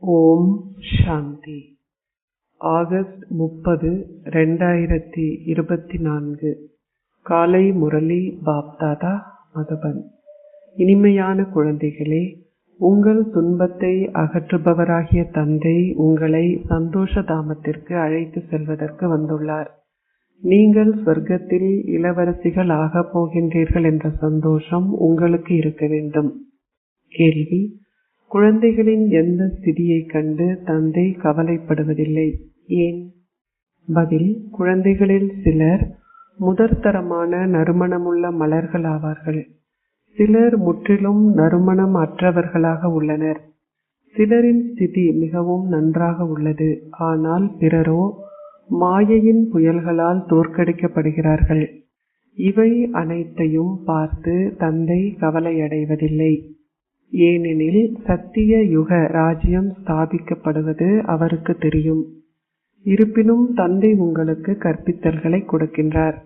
ஓம் சாந்தி. August 30, 2024. காலை முரளி பாப்தாதா மதுபன். இனிமையான குழந்தைகளே, உங்கள் துன்பத்தை அகற்றுபவராகிய தந்தை உங்களை சந்தோஷ தாமத்திற்கு அழைத்து செல்வதற்கு வந்துள்ளார். நீங்கள் சொர்க்கத்தில் இளவரசிகள் ஆகப் போகின்றீர்கள் என்ற சந்தோஷம் உங்களுக்கு இருக்க வேண்டும். கேள்வி: குழந்தைகளின் எந்த ஸ்திதியை கண்டு தந்தை கவலைப்படுவதில்லை, ஏன்? பதில்: குழந்தைகளில் சிலர் முதற்தரமான நறுமணமுள்ள மலர்கள் ஆவார்கள். சிலர் முற்றிலும் நறுமணம் அற்றவர்களாக உள்ளனர். சிலரின் ஸ்திதி மிகவும் நன்றாக உள்ளது, ஆனால் பிறரோ மாயையின் புயல்களால் தோற்கடிக்கப்படுகிறார்கள். இவை அனைத்தையும் பார்த்து தந்தை கவலையடைவதில்லை. ஏனெனில் சத்திய யுக ராஜ்யம் ஸ்தாபிக்கப்படுவது அவருக்கு தெரியும். இருப்பினும் தந்தை உங்களுக்கு கற்பித்தல்களை கொடுக்கின்றார்.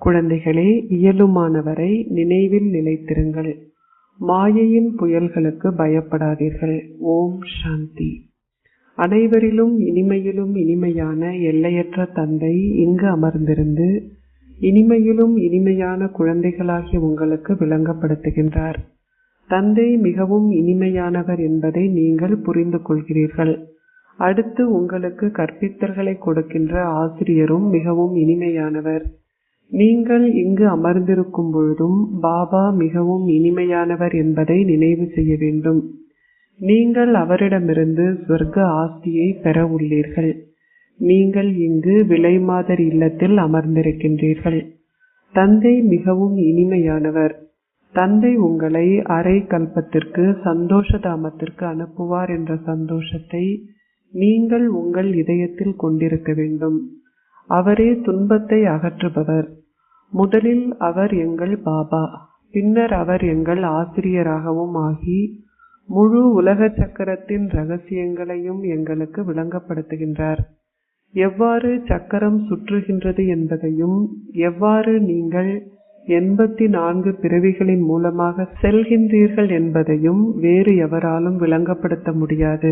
குழந்தைகளே, இயலுமானவரை நினைவில் நிலைத்திருங்கள். மாயையின் புயல்களுக்கு பயப்படாதீர்கள். ஓம் சாந்தி. அனைவரிலும் இனிமையிலும் இனிமையான எல்லையற்ற தந்தை இங்கு அமர்ந்திருந்து இனிமையிலும் இனிமையான குழந்தைகளாகிய உங்களுக்கு விளங்கப்படுத்துகின்றார். தந்தை மிகவும் இனிமையானவர் என்பதை நீங்கள் புரிந்து கொள்கிறீர்கள். அடுத்து உங்களுக்கு கற்பித்தல்களை கொடுக்கின்ற ஆசிரியரும் மிகவும் இனிமையானவர். நீங்கள் இங்கு அமர்ந்திருக்கும் பொழுதும் பாபா மிகவும் இனிமையானவர் என்பதை நினைவு செய்ய வேண்டும். நீங்கள் அவரிடமிருந்து சொர்க்க ஆஸ்தியை பெற உள்ளீர்கள். நீங்கள் இங்கு விலைமாதர் இல்லத்தில் அமர்ந்திருக்கின்றீர்கள். தந்தை மிகவும் இனிமையானவர். தந்தை உங்களை அரை கல்பத்திற்கு சந்தோஷ தாமத்திற்கு அனுப்புவார் என்ற சந்தோஷத்தை நீங்கள் உங்கள் இதயத்தில் கொண்டிருக்க வேண்டும். அவரே துன்பத்தை அகற்றுபவர். முதலில் அவர் எங்கள் பாபா, பின்னர் அவர் எங்கள் ஆசிரியராகவும் ஆகி முழு உலக சக்கரத்தின் ரகசியங்களையும் எங்களுக்கு விளங்கப்படுத்துகின்றார். எவ்வாறு சக்கரம் சுற்றுகின்றது என்பதையும், எவ்வாறு நீங்கள் 84 பிறவிகளின் மூலமாக செல்கின்றீர்கள் என்பதையும் வேறு எவராலும் விளங்கப்படுத்த முடியாது.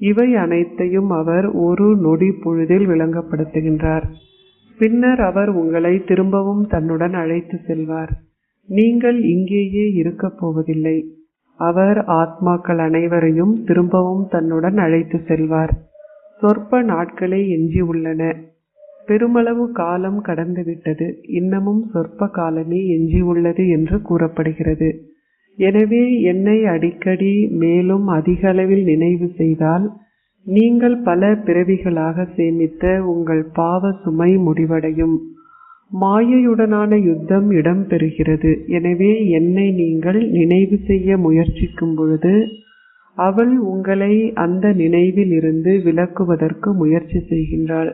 இவை அனைத்தையும் அவர் ஒரு நொடி பொழுதில் விளங்கப்படுத்துகின்றார். பின்னர் அவர் உங்களை திரும்பவும் தன்னுடன் அழைத்து செல்வார். நீங்கள் இங்கேயே இருக்கப் போவதில்லை. அவர் ஆத்மாக்கள் அனைவரையும் திரும்பவும் தன்னுடன் அழைத்து செல்வார். சொற்ப நாட்களே எஞ்சியுள்ளன. பெருமளவு காலம் கடந்துவிட்டது. இன்னமும் சொற்ப காலமே எஞ்சியுள்ளது என்று கூறப்படுகிறது. எனவே என்னை அடிக்கடி மேலும் அதிக அளவில் நினைவு செய்தால் நீங்கள் பல பிறவிகளாக சேமித்த உங்கள் பாவ சுமை முடிவடையும். மாயையுடனான யுத்தம் இடம்பெறுகிறது. எனவே என்னை நீங்கள் நினைவு செய்ய முயற்சிக்கும் பொழுது அவள் உங்களை அந்த நினைவில் இருந்து விலக்குவதற்கு முயற்சி செய்கின்றாள்.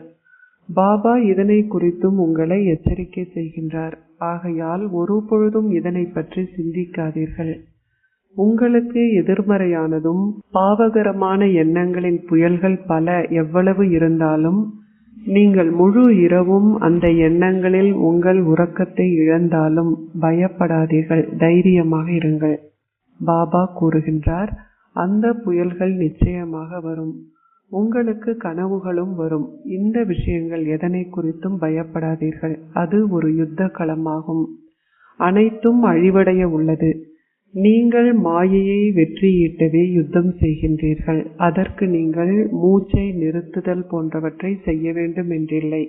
பாபா இதனை குறித்தும் உங்களை எச்சரிக்கை செய்கின்றார். ஆகையால் ஒரு பொழுதும் இதனை பற்றி சிந்திக்காதீர்கள். உங்களுக்கு எதிர்மறையானதும் பாவகரமான எண்ணங்களின் புயல்கள் பல எவ்வளவு இருந்தாலும் நீங்கள் முழு இரவும் அந்த எண்ணங்களில் உங்கள் உறக்கத்தை இழந்தாலும் பயப்படாதீர்கள், தைரியமாக இருங்கள். பாபா கூறுகின்றார், அந்த புயல்கள் நிச்சயமாக வரும். உங்களுக்கு கனவுகளும் வரும். இந்த விஷயங்கள் எதனை குறித்தும் பயப்படாதீர்கள். அது ஒரு யுத்த களமாகும். அனைத்தும் அழிவடைய உள்ளது. நீங்கள் மாயையை வெற்றியீட்டவே யுத்தம் செய்கின்றீர்கள். அதற்கு நீங்கள் மூச்சை நிறுத்துதல் போன்றவற்றை செய்ய வேண்டும் என்றில்லை.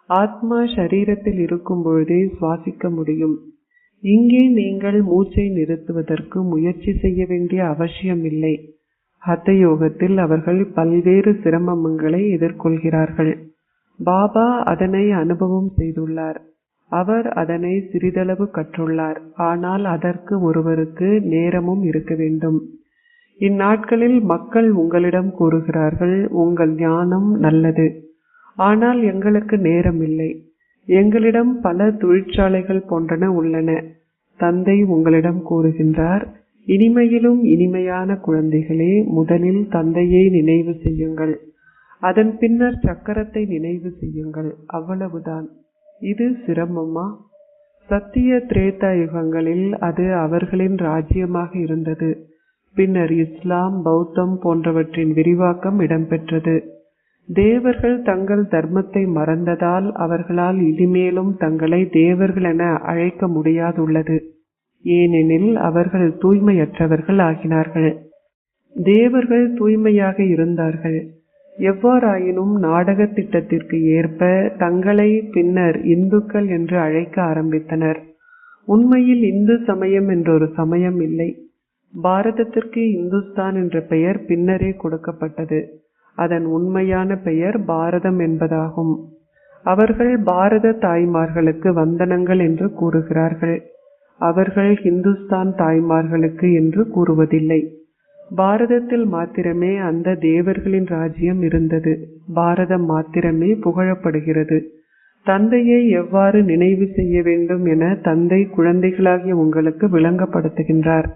ஆத்மா சரீரத்தில் இருக்கும் பொழுதே சுவாசிக்க முடியும். இங்கே நீங்கள் மூச்சை நிறுத்துவதற்கு முயற்சி செய்ய வேண்டிய அவசியம் இல்லை. ஹத்தயோகத்தில் அவர்கள் பல்வேறு சிரமங்களை எதிர்கொள்கிறார்கள். பாபா அதனை அனுபவம் செய்துள்ளார். அவர் அதனை சிறிதளவு கற்றுள்ளார். ஆனால் அதற்கு ஒருவருக்கு நேரமும் இருக்க வேண்டும். இந்நாட்களில் மக்கள் உங்களிடம் கூறுகிறார்கள், உங்கள் ஞானம் நல்லது, ஆனால் எங்களுக்கு நேரம் இல்லை. எங்களிடம் பல தொழிற்சாலைகள் போன்றன உள்ளன. தந்தை உங்களிடம் கூறுகின்றார், இனிமையிலும் இனிமையான குழந்தைகளே, முதலில் தந்தையை நினைவு செய்யுங்கள். அதன் பின்னர் சக்கரத்தை நினைவு செய்யுங்கள். அவ்வளவுதான். இது சிரமமா? சத்திய திரேதா யுகங்களில் அது அவர்களின் ராஜ்யமாக இருந்தது. பின்னர் இஸ்லாம், பௌத்தம் போன்றவற்றின் விரிவாக்கம் இடம்பெற்றது. தேவர்கள் தங்கள் தர்மத்தை மறந்ததால் அவர்களால் இனிமேலும் தங்களை தேவர்கள் என அழைக்க முடியாதுள்ளது. ஏனெனில் அவர்கள் தூய்மையற்றவர்கள் ஆகினார்கள். தேவர்கள் தூய்மையாக இருந்தார்கள். எவ்வாறாயினும் நாடக திட்டத்திற்கு ஏற்ப தங்களை பின்னர் இந்துக்கள் என்று அழைக்க ஆரம்பித்தனர். உண்மையில் இந்து சமயம் என்றொரு சமயம் இல்லை. பாரதத்திற்கு இந்துஸ்தான் என்ற பெயர் பின்னரே கொடுக்கப்பட்டது. அதன் உண்மையான பெயர் பாரதம் என்பதாகும். அவர்கள் பாரத தாய்மார்களுக்கு வந்தனங்கள் என்று கூறுகிறார்கள். அவர்கள் ஹிந்துஸ்தான் தாய்மார்களுக்கு என்று கூறுவதில்லை. பாரதத்தில் மாத்திரமே அந்த தேவர்களின் ராஜ்யம் இருந்தது. பாரதம் மாத்திரமே புகழப்படுகிறது. தந்தையை எவ்வாறு நினைவு செய்ய வேண்டும் என தந்தை குழந்தைகளாகிய உங்களுக்கு விளங்கப்படுத்துகின்றார்.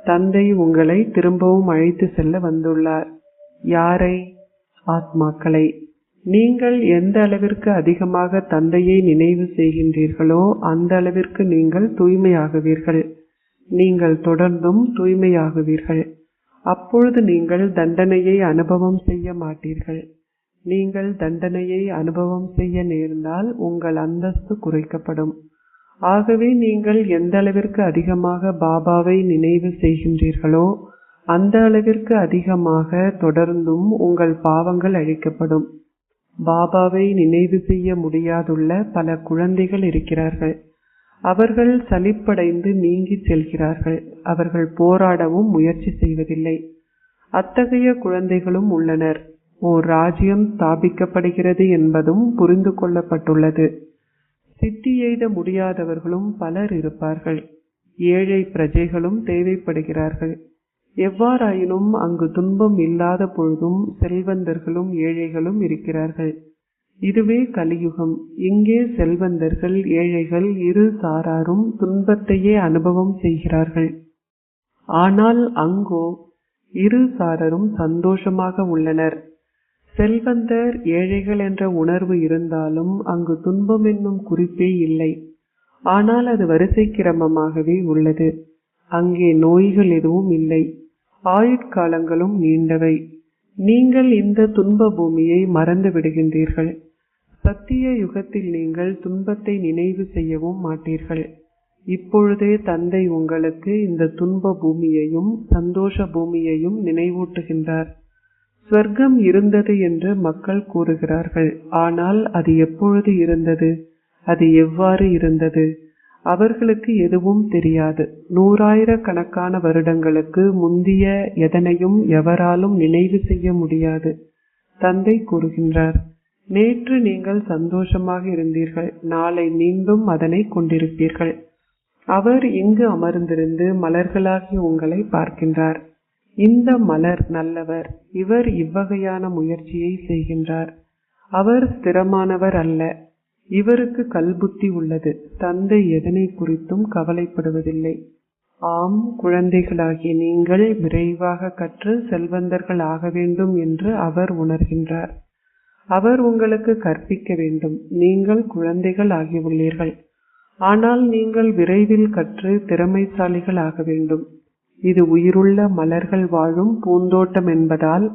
தந்தை உங்களை திரும்பவும் அழைத்து செல்ல வந்துள்ளார். யாரை? ஆத்மாக்களை. நீங்கள் எந்த அளவிற்கு அதிகமாக தந்தையை நினைவு செய்கின்றீர்களோ அந்த அளவிற்கு நீங்கள் தூய்மையாகுவீர்கள். நீங்கள் தொடர்ந்தும் தூய்மையாகுவீர்கள். அப்பொழுது நீங்கள் தண்டனையை அனுபவம் செய்ய மாட்டீர்கள். நீங்கள் தண்டனையை அனுபவம் செய்ய நேர்ந்தால் உங்கள் அந்தஸ்து குறைக்கப்படும். ஆகவே நீங்கள் எந்த அளவிற்கு அதிகமாக பாபாவை நினைவு செய்கின்றீர்களோ அந்த அளவிற்கு அதிகமாக தொடர்ந்தும் உங்கள் பாவங்கள் அழிக்கப்படும். பாபாவை நினைவு செய்ய முடியாதுள்ள பல குழந்தைகள் இருக்கிறார்கள். அவர்கள் சலிப்படைந்து நீங்கி செல்கிறார்கள். அவர்கள் போராடவும் முயற்சி செய்வதில்லை. அத்தகைய குழந்தைகளும் உள்ளனர். ஓர் ராஜ்யம் ஸ்தாபிக்கப்படுகிறது என்பதும் புரிந்து கொள்ளப்பட்டுள்ளது. சித்தி எய்த முடியாதவர்களும் பலர் இருப்பார்கள். ஏழை பிரஜைகளும் தேவைப்படுகிறார்கள். எவ்வாறாயினும் அங்கு துன்பம் இல்லாத பொழுதும் செல்வந்தர்களும் ஏழைகளும் இருக்கிறார்கள். இதுவே கலியுகம். இங்கே செல்வந்தர்கள் ஏழைகள் இரு சாராரும் துன்பத்தையே அனுபவம் செய்கிறார்கள். ஆனால் அங்கோ இரு சாரரும் சந்தோஷமாக உள்ளனர். செல்வந்தர் ஏழைகள் என்ற உணர்வு இருந்தாலும் அங்கு துன்பம் என்னும் குறிப்பே இல்லை. ஆனால் அது வரிசை கிரமமாகவே உள்ளது. அங்கே நோய்கள் எதுவும் இல்லை. ஆயுட்காலங்களும் நீண்டவை. நீங்கள் இந்த துன்ப பூமியை மறந்து விடுகின்றீர்கள். சத்திய யுகத்தில் நீங்கள் துன்பத்தை நினைவு செய்யவும் மாட்டீர்கள். இப்பொழுதே தந்தை உங்களுக்கு இந்த துன்ப பூமியையும் சந்தோஷ பூமியையும் நினைவூட்டுகின்றார். ஸ்வர்க்கம் இருந்தது என்று மக்கள் கூறுகிறார்கள். ஆனால் அது எப்பொழுது இருந்தது? அது எவ்வாறு இருந்தது? அவர்களுக்கு எதுவும் தெரியாது. 100,000கணக்கான வருடங்களுக்கு முந்திய எதனையும் எவராலும் நினைவு செய்ய முடியாது. தந்தை கூறுகின்றார், நேற்று நீங்கள் சந்தோஷமாக இருந்தீர்கள். நாளை மீண்டும் அதனை கொண்டிருப்பீர்கள். அவர் இங்கு அமர்ந்திருந்து மலர்களாகி உங்களை பார்க்கின்றார். இந்த மலர் நல்லவர். இவர் இவ்வகையான முயற்சியை செய்கின்றார். அவர் ஸ்திரமானவர் அல்ல. இவருக்கு கல்புத்தி உள்ளது. தந்தை எதனை குறித்தும் கவலைப்படுவதில்லை. ஆம், குழந்தைகளாகிய நீங்கள் விரைவாக கற்று செல்வந்தர்கள் ஆக வேண்டும் என்று அவர் உணர்கின்றார். அவர் உங்களுக்கு கற்பிக்க வேண்டும். நீங்கள் குழந்தைகள் ஆகியுள்ளீர்கள். ஆனால் நீங்கள் விரைவில் கற்று திறமைசாலிகள் ஆக வேண்டும். இது உயிருள்ள மலர்கள் வாழும் பூந்தோட்டம் என்பதால்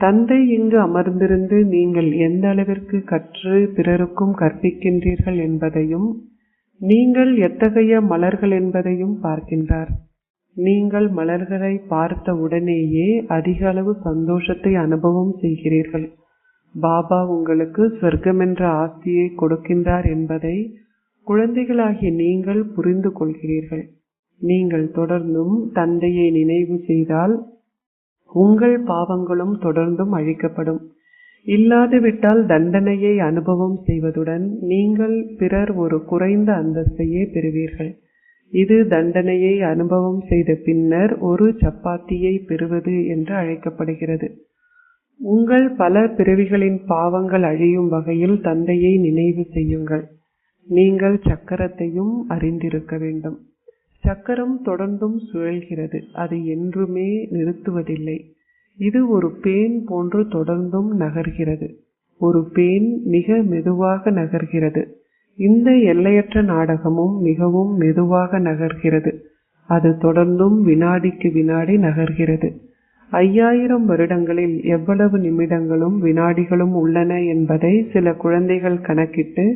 தந்தை இங்கு அமர்ந்திருந்து நீங்கள் எந்த அளவிற்கு கற்று பிறருக்கும் கற்பிக்கின்றீர்கள் என்பதையும் நீங்கள் எத்தகைய மலர்கள் என்பதையும் பார்க்கின்றார். நீங்கள் மலர்களை பார்த்த உடனேயே அதிக அளவு சந்தோஷத்தை அனுபவம் செய்கிறீர்கள். பாபா உங்களுக்கு சொர்க்கம் என்ற ஆஸ்தியை கொடுக்கின்றார் என்பதை குழந்தைகளாகிய நீங்கள் புரிந்து கொள்கிறீர்கள். நீங்கள் தொடர்ந்தும் தந்தையை நினைவு செய்தால் உங்கள் பாவங்களும் தொடர்ந்தும் அழிக்கப்படும். இல்லாதுவிட்டால் தண்டனையை அனுபவம் செய்வதுடன் நீங்கள் பிறர் ஒரு குறைந்த அந்தஸ்தையே பெறுவீர்கள். இது தண்டனையை அனுபவம் செய்த பின்னர் ஒரு சப்பாத்தியை பெறுவது என்று அழைக்கப்படுகிறது. உங்கள் பல பிறவிகளின் பாவங்கள் அழியும் வகையில் தந்தையை நினைவு செய்யுங்கள். நீங்கள் சக்கரத்தையும் அறிந்திருக்க வேண்டும். சக்கரம் தொடர்ந்தும் சுழல்கிறது. அது என்றுமே நிறுத்துவதில்லை. இது ஒரு பேன் போன்று தொடர்ந்தும் நகர்கிறது. ஒரு பேன் மிக மெதுவாக நகர்கிறது. இந்த எல்லையற்ற நாடகமும் மிகவும் மெதுவாக நகர்கிறது. அது தொடர்ந்தும் வினாடிக்கு வினாடி நகர்கிறது. 5000 வருடங்களில் எவ்வளவு நிமிடங்களும் வினாடிகளும் உள்ளன என்பதை சில குழந்தைகள் கணக்கிட்டு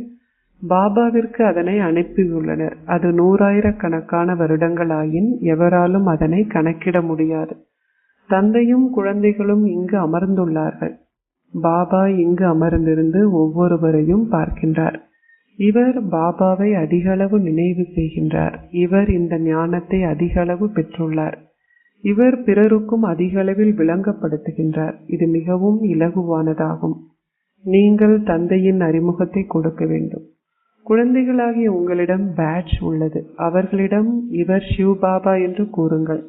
பாபாவிற்கு அதனை அனுப்பியுள்ளனர். அது 100,000கணக்கான வருடங்களாயின் எவராலும் அதனை கணக்கிட முடியாது. தந்தையும் குழந்தைகளும் இங்கு அமர்ந்துள்ளார்கள். பாபா இங்கு அமர்ந்திருந்து ஒவ்வொருவரையும் பார்க்கின்றார். இவர் பாபாவை அதிகளவு நினைவு செய்கின்றார். இவர் இந்த ஞானத்தை அதிகளவு பெற்றுள்ளார். இவர் பிறருக்கும் அதிகளவில் விளங்கப்படுத்துகின்றார். இது மிகவும் இலகுவானதாகும். நீங்கள் தந்தையின் அறிமுகத்தை கொடுக்க வேண்டும். குழந்தைகளாகிய உங்களிடம் பேட்ச் உள்ளது. அவர்களிடம் இவர் சிவ் பாபா என்று கூறுங்கள்.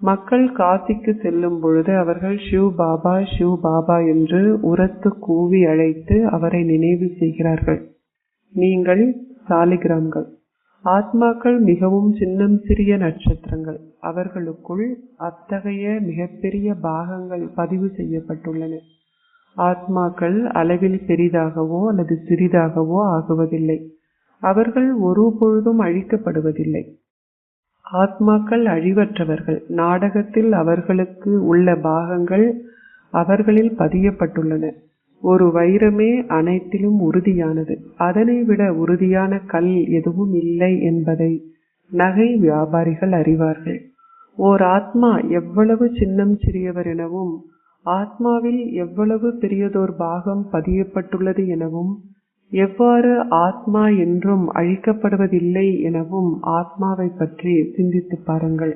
மக்கள் காசிக்கு செல்லும் பொழுது அவர்கள் சிவ் பாபா என்று உரத்து கூவி அழைத்து அவரை நினைவு செய்கிறார்கள். நீங்கள் சாலிகிராம்கள். ஆத்மாக்கள் மிகவும் சின்னம் சிறிய நட்சத்திரங்கள். அவர்களுக்குள் அத்தகைய மிகப்பெரிய பாகங்கள் பதிவு செய்யப்பட்டுள்ளன. ஆத்மாக்கள் அளவில் பெரிதாகவோ அல்லது சிறிதாகவோ ஆகுவதில்லை. அவர்கள் ஒருபொழுதும் அழிக்கப்படுவதில்லை. ஆத்மாக்கள் அழிவற்றவர்கள். நாடகத்தில் அவர்களுக்கு உள்ள பாகங்கள் அவர்களில் பதியப்பட்டுள்ளன. ஒரு வைரமே அனைத்திலும் உறுதியானது. அதனை விட உறுதியான கல் எதுவும் இல்லை என்பதை நகை வியாபாரிகள் அறிவார்கள். ஓர் ஆத்மா எவ்வளவு சின்னம் சிறியவர் எனவும் ஆத்மாவில் எவ்வளவு பெரியதோர் பாகம் பதியப்பட்டுள்ளது எனவும் எவ்வாறு ஆத்மா என்றும் அழிக்கப்படுவதில்லை எனவும் ஆத்மாவை பற்றி சிந்தித்து பாருங்கள்.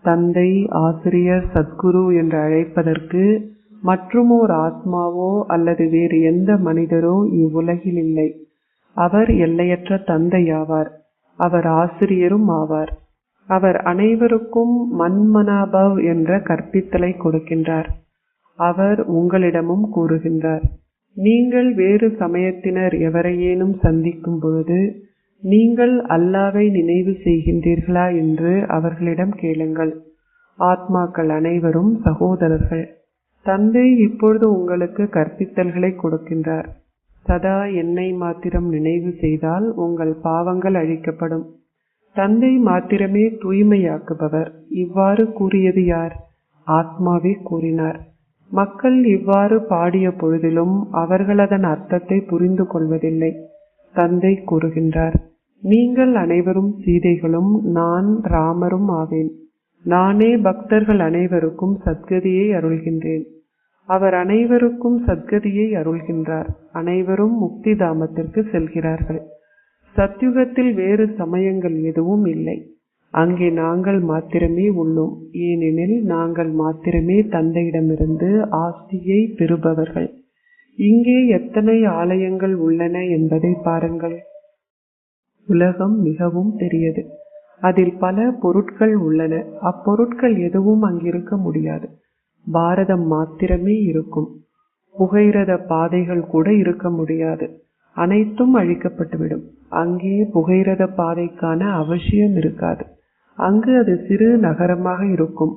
தந்தை, ஆசிரியர், சத்குரு என்று அழைப்பதற்கு மற்றுமோர் ஆத்மாவோ அல்லது வேறு எந்த மனிதரோ இவ்வுலகில் இல்லை. அவர் எல்லையற்ற தந்தையாவார். அவர் ஆசிரியரும் ஆவார். அவர் அனைவருக்கும் மன்மனாபவ் என்ற கற்பித்தலை கொடுக்கின்றார். அவர் உங்களிடமும் கூறுகின்றார். நீங்கள் வேறு சமயத்தினர் எவரையேனும் சந்திக்கும் பொழுது நீங்கள் அல்லாவை நினைவு செய்கின்றீர்களா என்று அவர்களிடம் கேளுங்கள். ஆத்மாக்கள் அனைவரும் சகோதரர்கள். தந்தை இப்பொழுது உங்களுக்கு கற்பித்தல்களை கொடுக்கின்றார். சதா என்னை மாத்திரம் நினைவு செய்தால் உங்கள் பாவங்கள் அழிக்கப்படும். தந்தை மாத்திரமே தூய்மையாக்குபவர். இவ்வாறு கூறியது யார்? ஆத்மாவே கூறினார். மக்கள் இவ்வாறு பாடிய பொழுதிலும் அவர்கள் அதன் அர்த்தத்தை புரிந்து கொள்வதில்லை. தந்தை கூறுகின்றார், நீங்கள் அனைவரும் சீதைகளும் நான் ராமரும் ஆவேன். நானே பக்தர்கள் அனைவருக்கும் சத்கதியை அருள்கின்றேன். அவர் அனைவருக்கும் சத்கதியை அருள்கின்றார். அனைவரும் முக்தி தாமத்திற்கு செல்கிறார்கள். சத்யுகத்தில் வேறு சமயங்கள் எதுவும் இல்லை. அங்கே நாங்கள் மாத்திரமே உள்ளோம். ஏனெனில் நாங்கள் மாத்திரமே தந்தையிடமிருந்து ஆஸ்தியை பெறுபவர்கள். இங்கே எத்தனை ஆலயங்கள் உள்ளன என்பதை பாருங்கள். உலகம் மிகவும் பெரியது. அதில் பல பொருட்கள் உள்ளன. அப்பொருட்கள் எதுவும் அங்கிருக்க முடியாது. பாரதம் மாத்திரமே இருக்கும். புகையிரத பாதைகள் கூட இருக்க முடியாது. அனைத்தும் அழிக்கப்பட்டுவிடும். அங்கே புகையிரத பாதைக்கான அவசியம் இருக்காது. அங்கு அது சிறு நகரமாக இருக்கும்.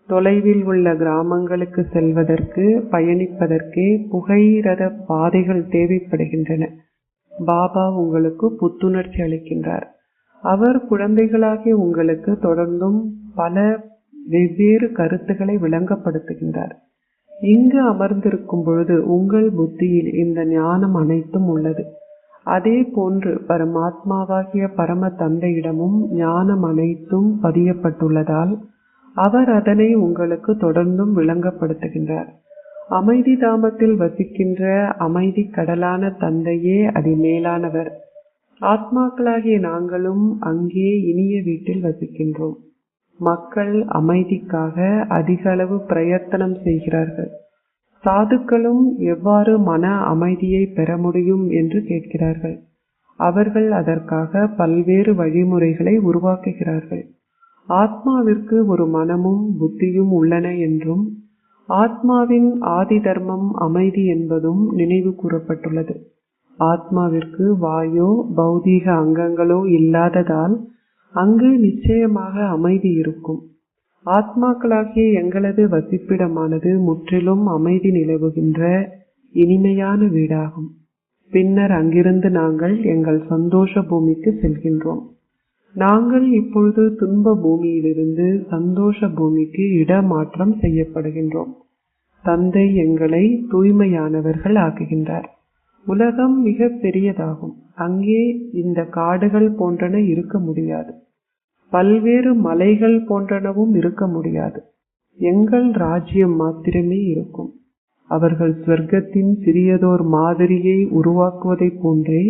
தொலைவில் உள்ள கிராமங்களுக்கு செல்வதற்கு பயணிப்பதற்கே புகையிரத பாதைகள் தேவைப்படுகின்றன. பாபா உங்களுக்கு புத்துணர்ச்சி அளிக்கின்றார். அவர் குழந்தைகளாகிய உங்களுக்கு தொடர்ந்தும் பல வெவ்வேறு கருத்துக்களை விளங்கப்படுத்துகின்றார். இங்கு அமர்ந்திருக்கும் பொழுது உங்கள் புத்தியில் இந்த ஞானம் அனைத்தும் உள்ளது. அதே போன்று பரமாத்மாவாகிய பரம தந்தையிடமும் ஞானம் அனைத்தும் பதியப்பட்டுள்ளதால் அவர் அதனை உங்களுக்கு தொடர்ந்தும் விளங்கப்படுத்துகின்றார். அமைதி தாமத்தில் வசிக்கின்ற அமைதி கடலான தந்தையே அதிமேலானவர். ஆத்மாக்களாகிய நாங்களும் அங்கே இனிய வீட்டில் வசிக்கின்றோம். மக்கள் அமைதிக்காக அதிக அளவு பிரயத்தனம் செய்கிறார்கள். சாதுக்களும் எவ்வாறு மன அமைதியை பெற முடியும் என்று கேட்கிறார்கள். அவர்கள் அதற்காக பல்வேறு வழிமுறைகளை உருவாக்குகிறார்கள். ஆத்மாவிற்கு ஒரு மனமும் புத்தியும் உள்ளன என்றும் ஆத்மாவின் ஆதி தர்மம் அமைதி என்பதும் நினைவு கூறப்பட்டுள்ளது. ஆத்மாவிற்கு வாயோ பௌதீக அங்கங்களோ இல்லாததால் அங்கு நிச்சயமாக அமைதி இருக்கும். ஆத்மாக்களாகிய எங்களது வசிப்பிடமானது முற்றிலும் அமைதி நிலவுகின்ற இனிமையான வீடாகும். பின்னர் அங்கிருந்து நாங்கள் எங்கள் சந்தோஷ பூமிக்கு செல்கின்றோம். நாங்கள் இப்பொழுது துன்ப பூமியிலிருந்து சந்தோஷ பூமிக்கு இடமாற்றம் செய்யப்படுகின்றோம். தந்தை எங்களை தூய்மையானவர்கள் ஆக்குகின்றார். உலகம் மிக பெரியதாகும். அங்கே இந்த காடுகள் போன்றன இருக்க முடியாது. பல்வேறு மலைகள் போன்றனவும் இருக்க முடியாது. எங்கள் ராஜ்யம் மாத்திரமே இருக்கும். அவர்கள் சொர்க்கத்தின் சிறியதோர் மாதிரியை உருவாக்குவதை போன்றே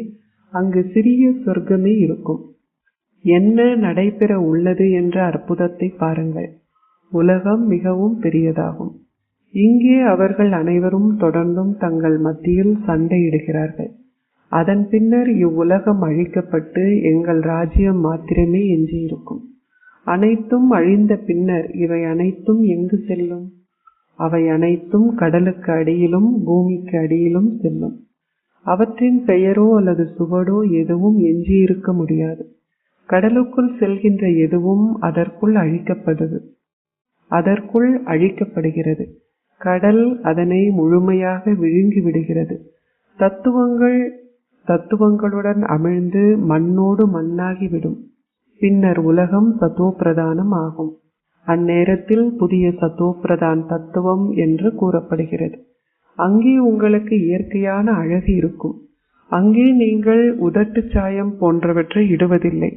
அங்கு சிறிய சொர்க்கமே இருக்கும். என்ன நடைபெற உள்ளது என்ற அற்புதத்தை பாருங்கள். உலகம் மிகவும் பெரியதாகும். இங்கே அவர்கள் அனைவரும் தொடர்ந்தும் தங்கள் மத்தியில் சண்டையிடுகிறார்கள். அதன் பின்னர் இவ்வுலகம் அழிக்கப்பட்டு எங்கள் ராஜ்யம் மாத்திரமே எஞ்சியிருக்கும். அனைத்தும் அழிந்த பின்னர் இவை அனைத்தும் எங்கு செல்லும்? அவை அனைத்தும் கடலுக்கு அடியிலும் பூமிக்கு அடியிலும் செல்லும். அவற்றின் பெயரோ அல்லது சுவடோ எதுவும் எஞ்சியிருக்க முடியாது. கடலுக்குள் செல்கின்ற எதுவும் அதற்குள் அழிக்கப்படுகிறது. கடல் அதனை முழுமையாக விழுங்கி விடுகிறது. தத்துவங்களுடன் அமிழ்ந்து மண்ணோடு மண்ணாகிவிடும். பின்னர் உலகம் சதோப்பிரதானம் ஆகும். அந்நேரத்தில் புதிய சதோப்பிரதான் தத்துவம் என்று கூறப்படுகிறது. அங்கே உங்களுக்கு இயற்கையான அழகு இருக்கும். அங்கே நீங்கள் உதட்டு சாயம் போன்றவற்றை இடுவதில்லை.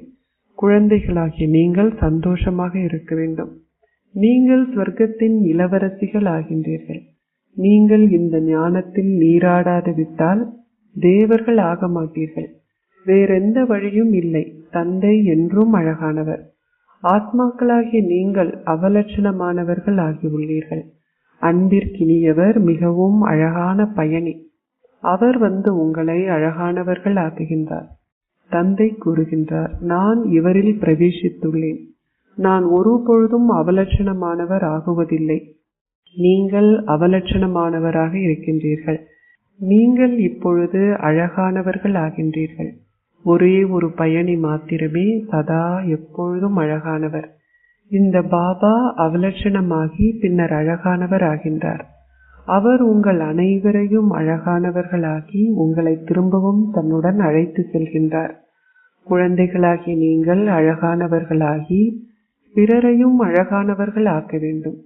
குழந்தைகளாகிய நீங்கள் சந்தோஷமாக இருக்க வேண்டும். நீங்கள் சொர்க்கத்தின் இளவரசிகள் ஆகின்றீர்கள். நீங்கள் இந்த ஞானத்தில் நீராடாது விட்டால் தேவர்கள் ஆக மாட்டீர்கள். வேறெந்த வழியும் இல்லை. தந்தை என்றும் அழகானவர். ஆத்மாக்களாகிய நீங்கள் அவலட்சணமானவர்கள் ஆகியுள்ளீர்கள். அன்பிற்கினியவர் மிகவும் அழகான பயணி. அவர் வந்து உங்களை அழகானவர்கள் ஆக்குகின்றார். தந்தை கூறுகின்றார், நான் இவரில் பிரவேசித்துள்ளேன். நான் ஒரு பொழுதும் அவலட்சணமானவர் ஆகுவதில்லை. நீங்கள் அவலட்சணமானவராக இருக்கின்றீர்கள். நீங்கள் இப்பொழுது அழகானவர்கள் ஆகின்றீர்கள். ஒரே ஒரு பயணி மாத்திரமே சதா எப்பொழுதும் அழகானவர். இந்த பாபா அவலட்சணமாகி பின்னர் அழகானவர் ஆகின்றார். அவர் உங்கள் அனைவரையும் அழகானவர்களாகி உங்களை திரும்பவும் தன்னுடன் அழைத்து செல்கின்றார். குழந்தைகளாகி நீங்கள் அழகானவர்களாகி பிறரையும் அழகானவர்கள் ஆக்க வேண்டும்.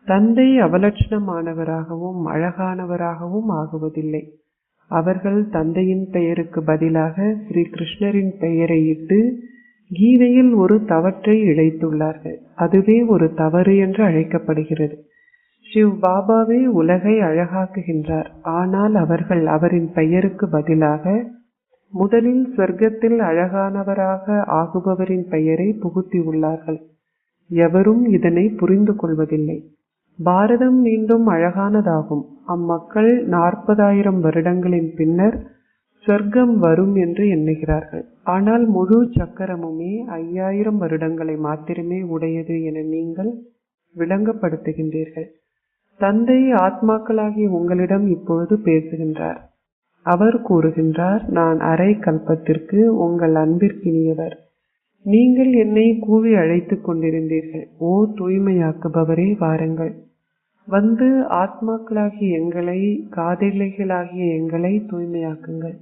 தந்தை அவலட்சணமானவராகவும் அழகானவராகவும் ஆகுவதில்லை. அவர்கள் தந்தையின் பெயருக்கு பதிலாக ஸ்ரீ கிருஷ்ணரின் பெயரை இட்டு கீதையில் ஒரு தவற்றை இழைத்துள்ளார்கள். அதுவே ஒரு தவறு என்று அழைக்கப்படுகிறது. சிவ் பாபாவே உலகை அழகாக்குகின்றார். ஆனால் அவர்கள் அவரின் பெயருக்கு பதிலாக முதலில் சொர்க்கத்தில் அழகானவராக ஆகுபவரின் பெயரை புகுத்தி உள்ளார்கள். எவரும் இதனை புரிந்து கொள்வதில்லை. பாரதம் மீண்டும் அழகானதாகும். அம்மக்கள் 40,000 வருடங்களின் பின்னர் சொர்க்கம் வரும் என்று எண்ணுகிறார்கள். ஆனால் முழு சக்கரமுமே 5000 வருடங்களை மாத்திரமே உடையது என நீங்கள் விளங்கப்படுத்துகின்றீர்கள். தந்தை ஆத்மாக்களாகிய உங்களிடம் இப்பொழுது பேசுகின்றார். அவர் கூறுகின்றார், நான் அரை கல்பத்திற்கு உங்கள் அன்பிற்கினியவர். நீங்கள் என்னை கூவி அழைத்துக் கொண்டிருந்தீர்கள். ஓ தூய்மையாக்குபவரே, வாருங்கள். வந்து ஆத்மாக்களாகிய எங்களை, காதலிகளாகிய எங்களை தூய்மையாக்குங்கள்.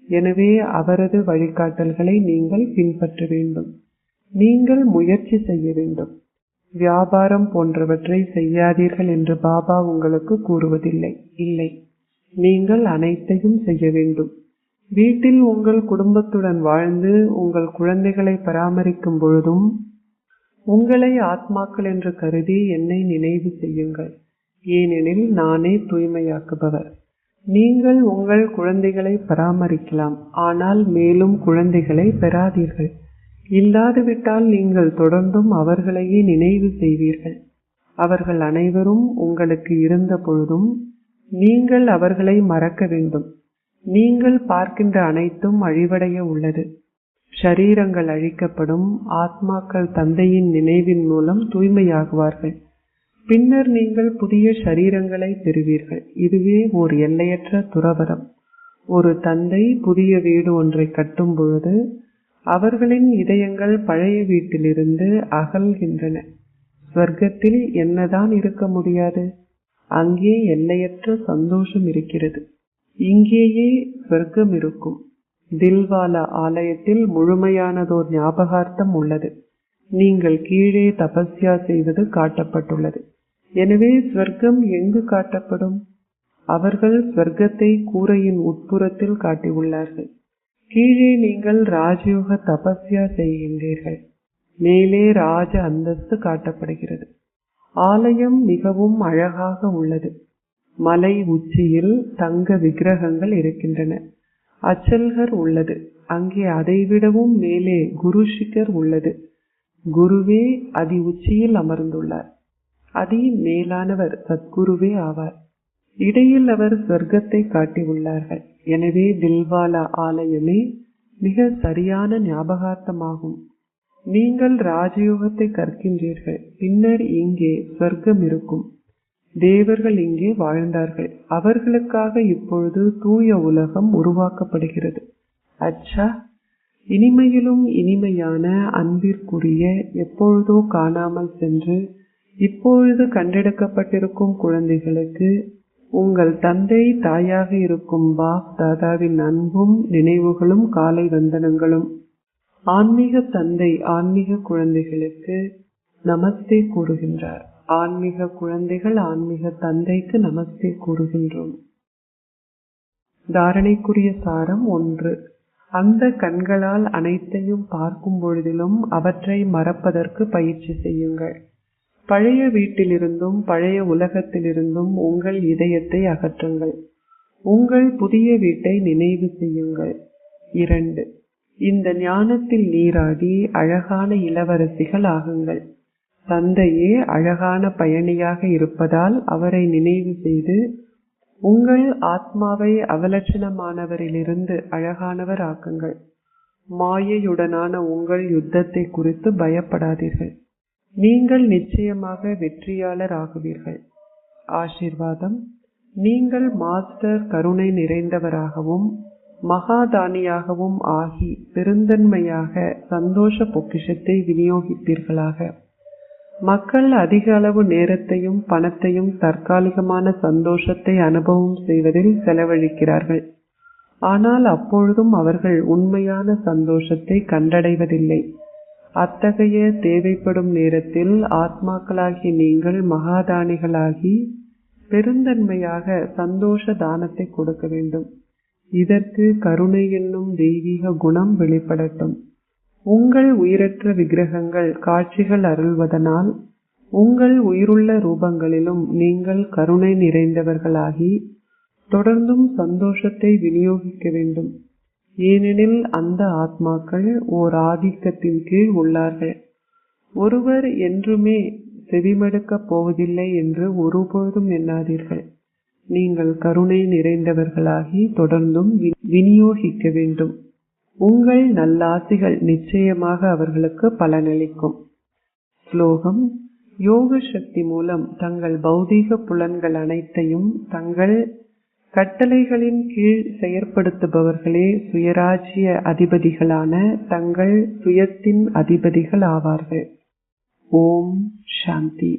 எனவே அவரது வழிகாட்டல்களை நீங்கள் பின்பற்ற வேண்டும். நீங்கள் முயற்சி செய்ய வேண்டும். வியாபாரம் போன்றவற்றை செய்யாதீர்கள் என்று பாபா உங்களுக்கு கூறுவதில்லை. இல்லை, நீங்கள் அனைத்தையும் செய்ய வேண்டும். வீட்டில் உங்கள் குடும்பத்துடன் வாழ்ந்து உங்கள் குழந்தைகளை பராமரிக்கும் பொழுதும் உங்களை ஆத்மாக்கள் என்று கருதி என்னை நினைவு செய்யுங்கள். ஏனெனில் நானே தூய்மையாக்குபவர். நீங்கள் உங்கள் குழந்தைகளை பராமரிக்கலாம், ஆனால் மேலும் குழந்தைகளை பெறாதீர்கள். இல்லாதுவிட்டால் நீங்கள் தொடர்ந்தும் அவர்களையே நினைவு செய்வீர்கள். அவர்கள் அனைவரும் உங்களுக்கு இருந்த பொழுதும் நீங்கள் அவர்களை மறக்க வேண்டும். நீங்கள் பார்க்கின்ற அனைத்தும் அழிவடைய உள்ளது. ஷரீரங்கள் அழிக்கப்படும். ஆத்மாக்கள் தந்தையின் நினைவின் மூலம் தூய்மையாகுவார்கள். பின்னர் நீங்கள் புதிய ஷரீரங்களை பெறுவீர்கள். இதுவே ஓர் எல்லையற்ற துறவரம். ஒரு தந்தை புதிய வீடு ஒன்றை கட்டும் பொழுது அவர்களின் இதயங்கள் பழைய வீட்டிலிருந்து அகல்கின்றன. ஸ்வர்க்கத்தில் என்னதான் இருக்க முடியாது? அங்கே எல்லையற்ற சந்தோஷம் இருக்கிறது. இங்கேயே ஸ்வர்க்கம் இருக்கும். தில்வாலா ஆலயத்தில் முழுமையானதோர் ஞாபகார்த்தம் உள்ளது. நீங்கள் கீழே தபஸ்யா செய்வது காட்டப்பட்டுள்ளது. எனவே ஸ்வர்க்கம் எங்கு காட்டப்படும்? அவர்கள் ஸ்வர்க்கத்தை கூரையின் உட்புறத்தில் காட்டியுள்ளார்கள். கீழே நீங்கள் ராஜயோக தபஸ்யா செய்கின்றீர்கள். மேலே ராஜ அந்தஸ்து காட்டப்படுகிறது. ஆலயம் மிகவும் அழகாக உள்ளது. மலை உச்சியில் தங்க விக்கிரகங்கள் இருக்கின்றன. அச்சல்கர் உள்ளது. அங்கே அதைவிடவும் மேலே குரு ஷிகர் உள்ளது. குருவே அதி உச்சியில் அமர்ந்துள்ளார். அதி மேலானவர் சத்குருவே ஆவார். இடையில் அவர் சொர்க்கத்தை காட்டியுள்ளார்கள். எனவே தில்வாலா ஆலயமே மிக சரியான ஞாபகார்த்தமாகும். நீங்கள் ராஜயோகத்தை கற்கின்றீர்கள். பின்னர் இங்கே சொர்க்கம் இருக்கும். தேவர்கள் இங்கே வாழ்ந்தார்கள். அவர்களுக்காக இப்பொழுது தூய உலகம் உருவாக்கப்படுகிறது. அச்சா, இனிமையிலும் இனிமையான அன்பிற்குரிய, எப்பொழுதோ காணாமல் சென்று இப்பொழுது கண்டெடுக்கப்பட்டிருக்கும் குழந்தைகளுக்கு உங்கள் தந்தை தாயாக இருக்கும் பாப் தாதாவின் அன்பும் நினைவுகளும் காலை வந்தனங்களும். ஆன்மீக தந்தை ஆன்மீக குழந்தைகளுக்கு நமஸ்தே கூறுகின்றார். ஆன்மீக குழந்தைகள் ஆன்மீக தந்தைக்கு நமஸ்தே கூறுகின்றோம். தாரணைக்குரிய சாரம் 1. அந்த கண்களால் அனைத்தையும் பார்க்கும் பொழுதிலும் அவற்றை மறப்பதற்கு பயிற்சி செய்யுங்கள். பழைய வீட்டிலிருந்தும் பழைய உலகத்திலிருந்தும் உங்கள் இதயத்தை அகற்றுங்கள். உங்கள் புதிய வீட்டை நினைவு செய்யுங்கள். 2. இந்த ஞானத்தில் நீராடி அழகான இளவரசிகள் ஆகுங்கள். தந்தையே அழகான பயணியாக இருப்பதால் அவரை நினைவு செய்து உங்கள் ஆத்மாவை அவலட்சணமானவரிலிருந்து அழகானவர் ஆக்குங்கள். மாயையுடனான உங்கள் யுத்தத்தை குறித்து பயப்படாதீர்கள். நீங்கள் நிச்சயமாக வெற்றியாளர் ஆகுவீர்கள். ஆசீர்வாதம். நீங்கள் மாஸ்டர் கருணை நிறைந்தவராகவும் மகாதானியாகவும் ஆகி பெருந்தன்மையாக சந்தோஷ பொக்கிஷத்தை விநியோகிப்பீர்களாக. மக்கள் அதிக அளவு நேரத்தையும் பணத்தையும் தற்காலிகமான சந்தோஷத்தை அனுபவம் செய்வதில் செலவழிக்கிறார்கள். ஆனால் அப்பொழுதும் அவர்கள் உண்மையான சந்தோஷத்தை கண்டடைவதில்லை. அத்தகைய தேவைப்படும் நேரத்தில் ஆத்மாக்களாகி நீங்கள் மகாதானிகளாகி பெருந்தன்மையாக சந்தோஷ தானத்தை கொடுக்க வேண்டும். இதற்கு கருணை என்னும் தெய்வீக குணம் வெளிப்படட்டும். உங்கள் உயிரற்ற விக்கிரகங்கள் காட்சிகள் அருள்வதனால் உங்கள் உயிருள்ள ரூபங்களிலும் நீங்கள் கருணை நிறைந்தவர்களாகி தொடர்ந்தும் சந்தோஷத்தை விநியோகிக்க வேண்டும். ஏனெனில் அந்த ஆத்மாக்கள் ஓர் ஆதிக்கத்தின் கீழ் உள்ளார்கள். ஒருவர் என்றுமே செவிமடுக்கப் போவதில்லை என்று ஒருபொழுதும் எண்ணாதீர்கள். நீங்கள் கருணை நிறைந்தவர்களாகி தொடர்ந்தும் விநியோகிக்க வேண்டும். உங்கள் நல்லாசிகள் நிச்சயமாக அவர்களுக்கு பலனளிக்கும். ஸ்லோகம். யோக சக்தி மூலம் தங்கள் பௌதீக புலன்கள் அனைத்தையும் தங்கள் கட்டளைகளின் கீழ் செயற்படுத்துபவர்களே சுயராஜ்ய அதிபதிகளான தங்கள் சுயத்தின் அதிபதிகள் ஆவார்கள். ஓம் சாந்தி.